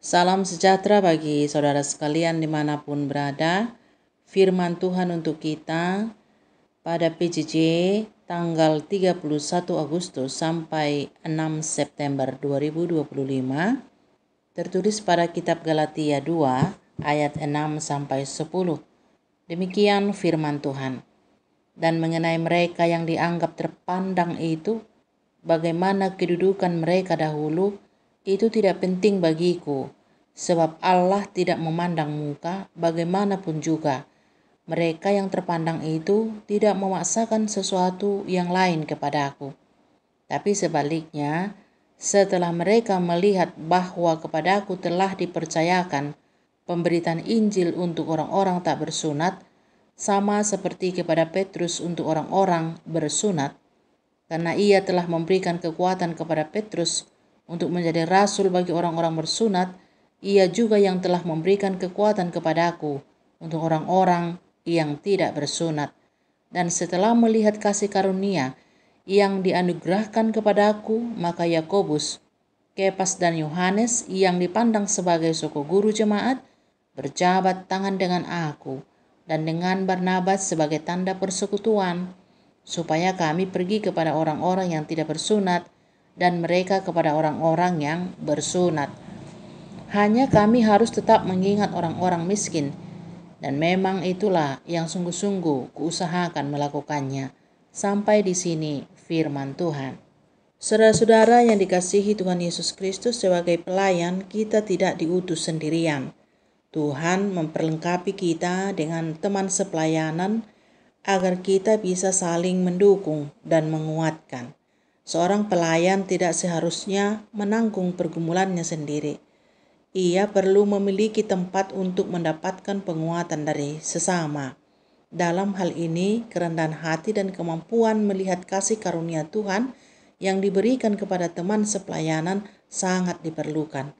Salam sejahtera bagi saudara sekalian dimanapun berada. Firman Tuhan untuk kita pada PJJ tanggal 31 Agustus sampai 6 September 2025 tertulis pada kitab Galatia 2 ayat 6 sampai 10. Demikian firman Tuhan. Dan mengenai mereka yang dianggap terpandang itu, bagaimana kedudukan mereka dahulu, itu tidak penting bagiku, sebab Allah tidak memandang muka, bagaimanapun juga. Mereka yang terpandang itu tidak memaksakan sesuatu yang lain kepadaku. Tapi sebaliknya, setelah mereka melihat bahwa kepadaku telah dipercayakan pemberitaan Injil untuk orang-orang tak bersunat, sama seperti kepada Petrus untuk orang-orang bersunat, karena ia telah memberikan kekuatan kepada Petrus untuk menjadi rasul bagi orang-orang bersunat, ia juga yang telah memberikan kekuatan kepadaku untuk orang-orang yang tidak bersunat. Dan setelah melihat kasih karunia yang dianugerahkan kepadaku, maka Yakobus, Kepas dan Yohanes yang dipandang sebagai suku guru jemaat berjabat tangan dengan aku dan dengan Barnabas sebagai tanda persekutuan, supaya kami pergi kepada orang-orang yang tidak bersunat dan mereka kepada orang-orang yang bersunat. Hanya kami harus tetap mengingat orang-orang miskin, dan memang itulah yang sungguh-sungguh kuusahakan melakukannya. Sampai di sini firman Tuhan. Saudara-saudara yang dikasihi Tuhan Yesus Kristus, sebagai pelayan kita tidak diutus sendirian. Tuhan memperlengkapi kita dengan teman sepelayanan agar kita bisa saling mendukung dan menguatkan. Seorang pelayan tidak seharusnya menanggung pergumulannya sendiri. Ia perlu memiliki tempat untuk mendapatkan penguatan dari sesama. Dalam hal ini, kerendahan hati dan kemampuan melihat kasih karunia Tuhan yang diberikan kepada teman sepelayanan sangat diperlukan.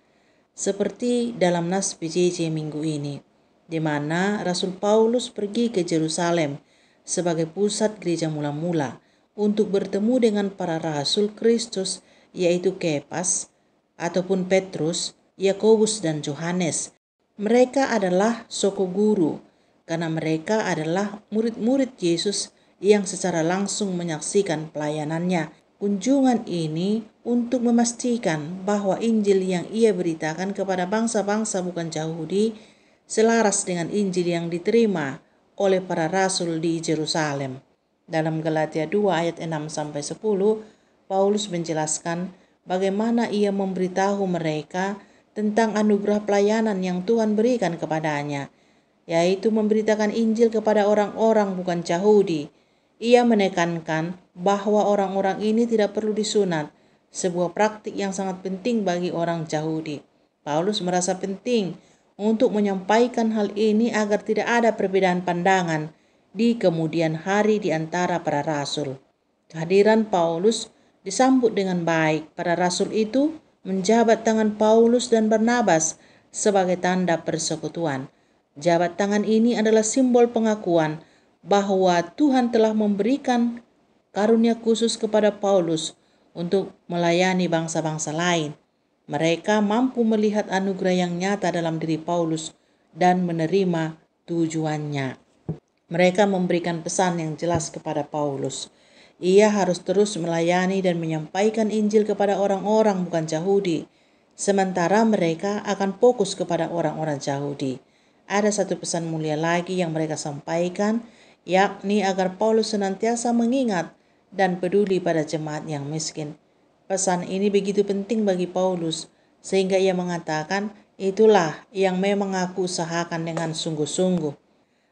Seperti dalam nas PJJ minggu ini, di mana Rasul Paulus pergi ke Yerusalem sebagai pusat gereja mula-mula untuk bertemu dengan para rasul Kristus, yaitu Kepas ataupun Petrus, Yakobus dan Yohanes. Mereka adalah suku guru karena mereka adalah murid-murid Yesus yang secara langsung menyaksikan pelayanannya. Kunjungan ini untuk memastikan bahwa Injil yang ia beritakan kepada bangsa-bangsa bukan Yahudi selaras dengan Injil yang diterima oleh para rasul di Yerusalem. Dalam Galatia 2 ayat 6-10, Paulus menjelaskan bagaimana ia memberitahu mereka tentang anugerah pelayanan yang Tuhan berikan kepadanya, yaitu memberitakan Injil kepada orang-orang bukan Yahudi. Ia menekankan bahwa orang-orang ini tidak perlu disunat, sebuah praktik yang sangat penting bagi orang Yahudi. Paulus merasa penting untuk menyampaikan hal ini agar tidak ada perbedaan pandangan di kemudian hari di antara para rasul. Kehadiran Paulus disambut dengan baik. Para rasul itu menjabat tangan Paulus dan Barnabas sebagai tanda persekutuan. Jabat tangan ini adalah simbol pengakuan bahwa Tuhan telah memberikan karunia khusus kepada Paulus untuk melayani bangsa-bangsa lain. Mereka mampu melihat anugerah yang nyata dalam diri Paulus dan menerima tujuannya. Mereka memberikan pesan yang jelas kepada Paulus. Ia harus terus melayani dan menyampaikan Injil kepada orang-orang bukan Yahudi, sementara mereka akan fokus kepada orang-orang Yahudi. Ada satu pesan mulia lagi yang mereka sampaikan, yakni agar Paulus senantiasa mengingat dan peduli pada jemaat yang miskin. Pesan ini begitu penting bagi Paulus, sehingga ia mengatakan, itulah yang memang aku usahakan dengan sungguh-sungguh.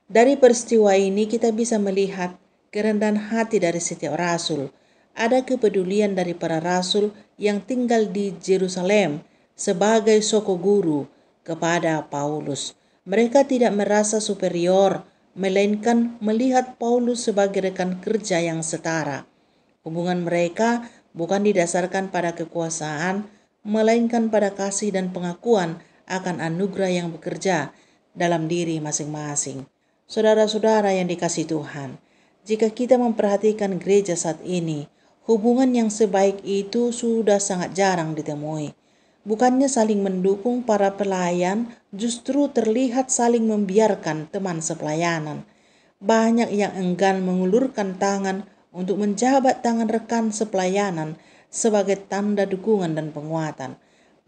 Dari peristiwa ini kita bisa melihat kerendahan hati dari setiap rasul. Ada kepedulian dari para rasul yang tinggal di Yerusalem sebagai suku guru kepada Paulus. Mereka tidak merasa superior, melainkan melihat Paulus sebagai rekan kerja yang setara. Hubungan mereka bukan didasarkan pada kekuasaan, melainkan pada kasih dan pengakuan akan anugerah yang bekerja dalam diri masing-masing. Saudara-saudara yang dikasihi Tuhan, jika kita memperhatikan gereja saat ini, hubungan yang sebaik itu sudah sangat jarang ditemui. Bukannya saling mendukung, para pelayan justru terlihat saling membiarkan teman sepelayanan. Banyak yang enggan mengulurkan tangan untuk menjabat tangan rekan sepelayanan sebagai tanda dukungan dan penguatan.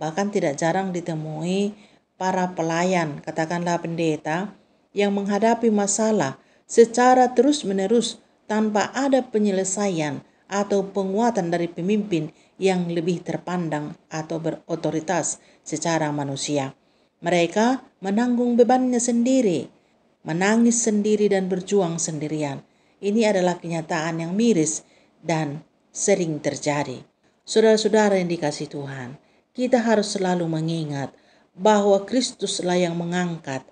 Bahkan tidak jarang ditemui para pelayan, katakanlah pendeta, yang menghadapi masalah secara terus-menerus tanpa ada penyelesaian atau penguatan dari pemimpin yang lebih terpandang atau berotoritas secara manusia. Mereka menanggung bebannya sendiri, menangis sendiri dan berjuang sendirian. Ini adalah kenyataan yang miris dan sering terjadi. Saudara-saudara yang dikasihi Tuhan, kita harus selalu mengingat bahwa Kristuslah yang mengangkat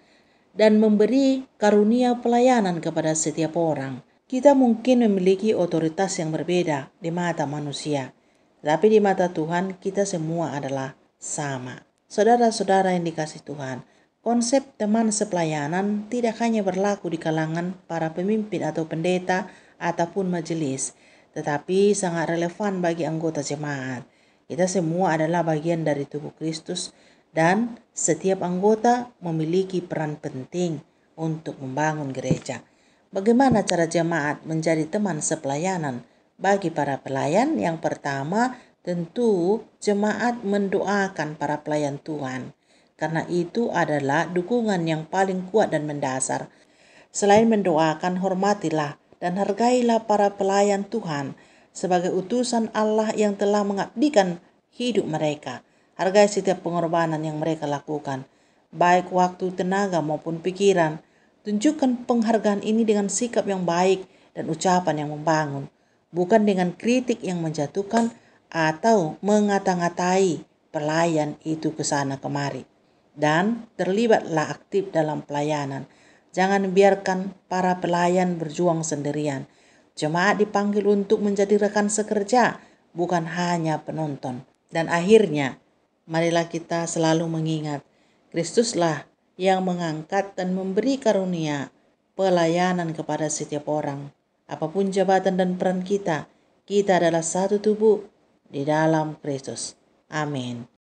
dan memberi karunia pelayanan kepada setiap orang. Kita mungkin memiliki otoritas yang berbeda di mata manusia, tapi di mata Tuhan kita semua adalah sama. Saudara-saudara yang dikasihi Tuhan, konsep teman sepelayanan tidak hanya berlaku di kalangan para pemimpin atau pendeta ataupun majelis, tetapi sangat relevan bagi anggota jemaat. Kita semua adalah bagian dari tubuh Kristus dan setiap anggota memiliki peran penting untuk membangun gereja. Bagaimana cara jemaat menjadi teman sepelayanan bagi para pelayan? Yang pertama, tentu jemaat mendoakan para pelayan Tuhan, karena itu adalah dukungan yang paling kuat dan mendasar. Selain mendoakan, hormatilah dan hargailah para pelayan Tuhan sebagai utusan Allah yang telah mengabdikan hidup mereka. Hargai setiap pengorbanan yang mereka lakukan, baik waktu, tenaga maupun pikiran. Tunjukkan penghargaan ini dengan sikap yang baik dan ucapan yang membangun, bukan dengan kritik yang menjatuhkan atau mengata-ngatai pelayan itu ke sana kemari. Dan terlibatlah aktif dalam pelayanan. Jangan biarkan para pelayan berjuang sendirian. Jemaat dipanggil untuk menjadi rekan sekerja, bukan hanya penonton. Dan akhirnya, marilah kita selalu mengingat, Kristuslah yang mengangkat dan memberi karunia pelayanan kepada setiap orang. Apapun jabatan dan peran kita adalah satu tubuh di dalam Kristus. Amin.